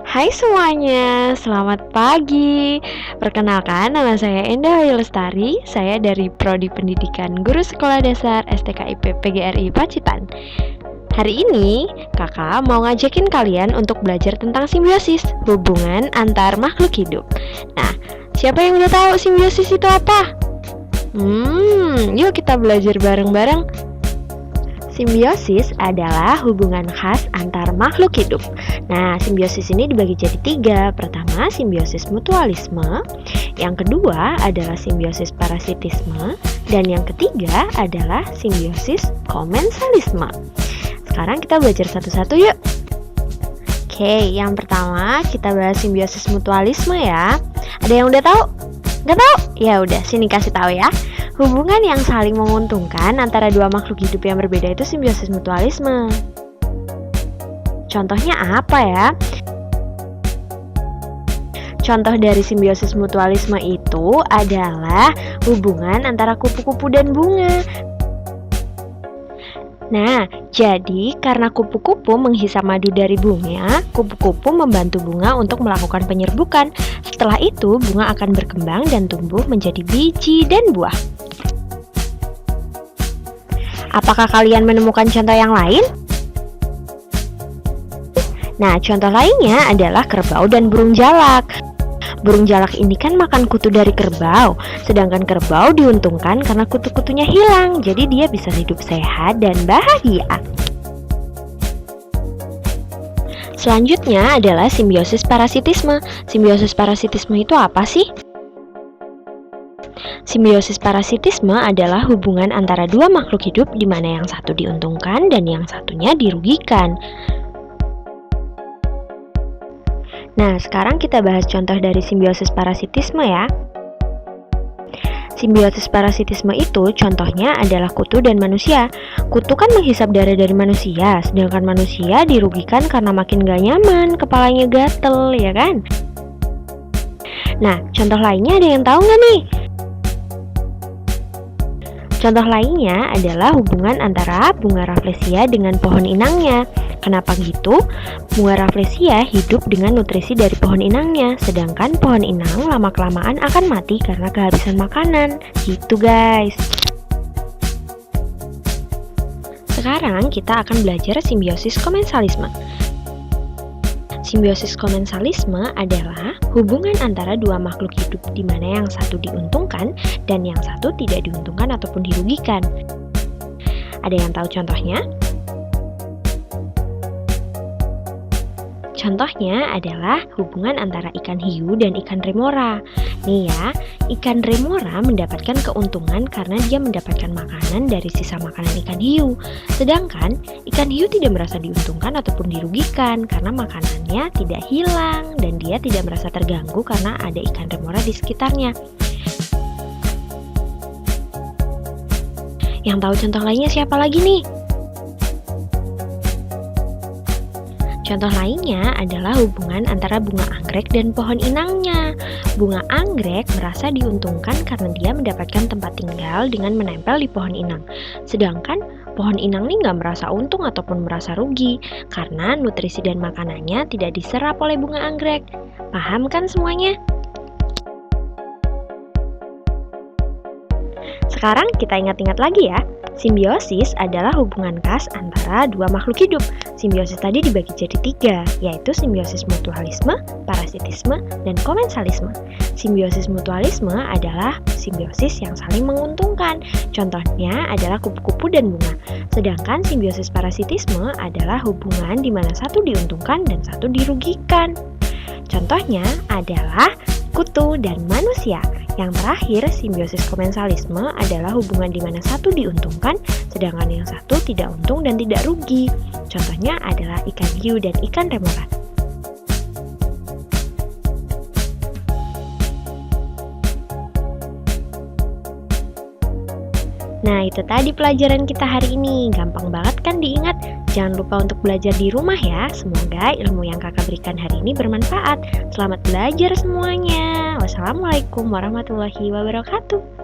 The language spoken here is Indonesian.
Hai semuanya, selamat pagi. Perkenalkan, nama saya Endah Ayu Lestari. Saya dari Prodi Pendidikan Guru Sekolah Dasar STKIP PGRI Pacitan. Hari ini, kakak mau ngajakin kalian untuk belajar tentang simbiosis, hubungan antar makhluk hidup. Nah, siapa yang udah tahu simbiosis itu apa? Yuk kita belajar bareng-bareng. Simbiosis adalah hubungan khas antar makhluk hidup. Nah, simbiosis ini dibagi jadi 3. Pertama, simbiosis mutualisme. Yang kedua adalah simbiosis parasitisme. Dan yang ketiga adalah simbiosis komensalisme. Sekarang kita belajar satu-satu yuk. Oke, yang pertama kita bahas simbiosis mutualisme ya. Ada yang udah tahu? Gak tahu? Ya udah, sini kasih tahu ya. Hubungan yang saling menguntungkan antara dua makhluk hidup yang berbeda itu simbiosis mutualisme. Contohnya apa ya? Contoh dari simbiosis mutualisme itu adalah hubungan antara kupu-kupu dan bunga. Nah, jadi karena kupu-kupu menghisap madu dari bunga, kupu-kupu membantu bunga untuk melakukan penyerbukan. Setelah itu, bunga akan berkembang dan tumbuh menjadi biji dan buah. Apakah kalian menemukan contoh yang lain? Nah, contoh lainnya adalah kerbau dan burung jalak. Burung jalak ini kan makan kutu dari kerbau, sedangkan kerbau diuntungkan karena kutu-kutunya hilang, jadi dia bisa hidup sehat dan bahagia. Selanjutnya adalah simbiosis parasitisme. Simbiosis parasitisme itu apa sih? Simbiosis parasitisme adalah hubungan antara dua makhluk hidup di mana yang satu diuntungkan dan yang satunya dirugikan. Nah, sekarang kita bahas contoh dari simbiosis parasitisme ya. Simbiosis parasitisme itu contohnya adalah kutu dan manusia. Kutu kan menghisap darah dari manusia, sedangkan manusia dirugikan karena makin gak nyaman, kepalanya gatel, ya kan? Nah, contoh lainnya ada yang tahu nggak nih? Contoh lainnya adalah hubungan antara bunga rafflesia dengan pohon inangnya. Kenapa gitu? Bunga rafflesia hidup dengan nutrisi dari pohon inangnya, sedangkan pohon inang lama-kelamaan akan mati karena kehabisan makanan. Gitu guys. Sekarang kita akan belajar simbiosis komensalisme. Simbiosis komensalisme adalah hubungan antara dua makhluk hidup di mana yang satu diuntungkan dan yang satu tidak diuntungkan ataupun dirugikan. Ada yang tahu contohnya? Contohnya adalah hubungan antara ikan hiu dan ikan remora. Nih ya, ikan remora mendapatkan keuntungan karena dia mendapatkan makanan dari sisa makanan ikan hiu. Sedangkan ikan hiu tidak merasa diuntungkan ataupun dirugikan karena makanannya tidak hilang dan dia tidak merasa terganggu karena ada ikan remora di sekitarnya. Yang tahu contoh lainnya siapa lagi nih? Contoh lainnya adalah hubungan antara bunga anggrek dan pohon inangnya. Bunga anggrek merasa diuntungkan karena dia mendapatkan tempat tinggal dengan menempel di pohon inang. Sedangkan pohon inang ini nggak merasa untung ataupun merasa rugi karena nutrisi dan makanannya tidak diserap oleh bunga anggrek. Paham kan semuanya? Sekarang kita ingat-ingat lagi ya. Simbiosis adalah hubungan khas antara dua makhluk hidup. Simbiosis tadi dibagi jadi 3, yaitu simbiosis mutualisme, parasitisme, dan komensalisme. Simbiosis mutualisme adalah simbiosis yang saling menguntungkan. Contohnya adalah kupu-kupu dan bunga. Sedangkan simbiosis parasitisme adalah hubungan di mana satu diuntungkan dan satu dirugikan. Contohnya adalah kutu dan manusia. Yang terakhir, simbiosis komensalisme adalah hubungan di mana satu diuntungkan, sedangkan yang satu tidak untung dan tidak rugi. Contohnya adalah ikan hiu dan ikan remora. Nah, itu tadi pelajaran kita hari ini. Gampang banget kan diingat? Jangan lupa untuk belajar di rumah ya. Semoga ilmu yang kakak berikan hari ini bermanfaat. Selamat belajar semuanya. Wassalamualaikum warahmatullahi wabarakatuh.